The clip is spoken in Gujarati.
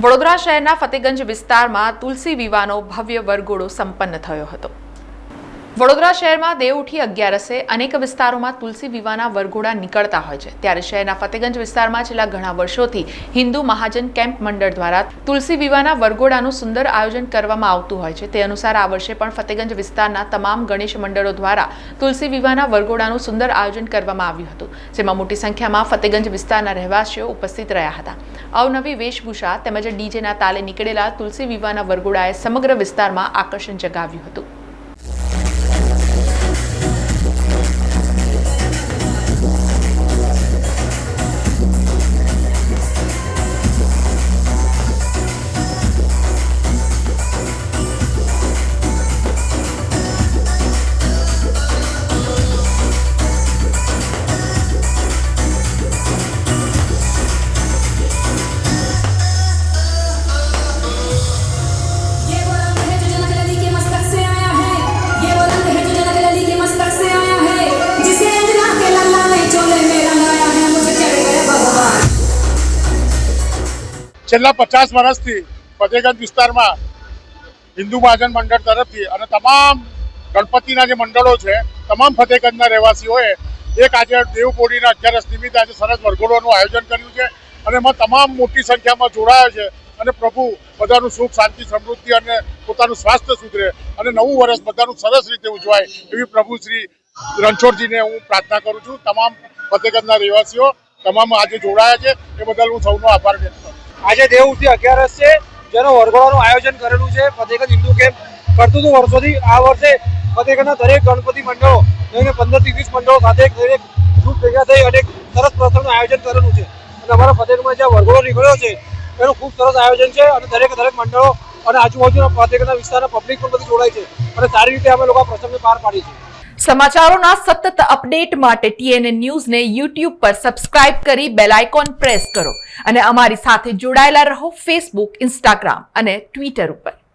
વડોદરા શહેરના ફતેગંજ વિસ્તારમાં તુલસી વિવાહનો ભવ્ય વરઘોડો સંપન્ન થયો હતો। વડોદરા શહેરમાં દેવઉઠી અગિયારસે અનેક વિસ્તારોમાં તુલસી વિવાહના વરઘોડા નીકળતા હોય છે, ત્યારે શહેરના ફતેગંજ વિસ્તારમાં છેલ્લા ઘણા વર્ષોથી હિન્દુ મહાજન કેમ્પ મંડળ દ્વારા તુલસી વિવાહના વરઘોડાનું સુંદર આયોજન કરવામાં આવતું હોય છે। તે અનુસાર આ વર્ષે પણ ફતેગંજ વિસ્તારના તમામ ગણેશ મંડળો દ્વારા તુલસી વિવાહના વરઘોડાનું સુંદર આયોજન કરવામાં આવ્યું હતું, જેમાં મોટી સંખ્યામાં ફતેગંજ વિસ્તારના રહેવાસીઓ ઉપસ્થિત રહ્યા હતા। અવનવી વેશભૂષા તેમજ ડીજેના તાલે નીકળેલા તુલસી વિવાહના વરઘોડાએ સમગ્ર વિસ્તારમાં આકર્ષણ જગાવ્યું હતું। છેલ્લા 50 વર્ષથી ફતેગંજ વિસ્તારમાં હિન્દુ મહાજન મંડળ તરફથી અને તમામ ગણપતિના જે મંડળો છે, તમામ ફતેગંજના રહેવાસીઓએ એક આજે દેવપોળીના 11 નિમિત્તે આજે સરસ વરઘોડાનું આયોજન કર્યું છે અને એમાં તમામ મોટી સંખ્યામાં જોડાયા છે અને પ્રભુ બધાનું સુખ શાંતિ સમૃદ્ધિ અને પોતાનું સ્વાસ્થ્ય સુધરે અને નવું વર્ષ બધાનું સરસ રીતે ઉજવાય એવી પ્રભુ શ્રી રણછોડજીને હું પ્રાર્થના કરું છું। તમામ ફતેગંજના રહેવાસીઓ તમામ આજે જોડાયા છે એ બદલ હું સૌનો આભાર વ્યક્ત કરું છું। આજે દેવઉઠી 11 છે, જેનો વરઘોડાનું આયોજન કરેલું છે ફતેગંજ હિન્દુ કેમ્પ કરતું હતું વર્ષોથી। આ વર્ષે ફતેગંજના દરેક ગણપતિ મંડળો 15 થી 20 મંડળો સાથે દરેક ગ્રુપ ભેગા થઈ અને સરસ પ્રસંગનું આયોજન કરેલું છે અને અમારા ફતેગંજમાં જ્યાં વરઘોડો નીકળ્યો છે એનું ખૂબ સરસ આયોજન છે અને દરેક મંડળો અને આજુબાજુના ફતેગંજના વિસ્તારના પબ્લિક પણ બધી જોડાય છે અને સારી રીતે અમે લોકો પ્રસંગને પાર પાડી છે। સમાચારોના સતત અપડેટ માટે TNN ન્યૂઝને YouTube પર સબસ્ક્રાઇબ કરી બેલ આઇકોન પ્રેસ કરો અને અમારી સાથે જોડાયેલા રહો Facebook, Instagram અને Twitter ઉપર।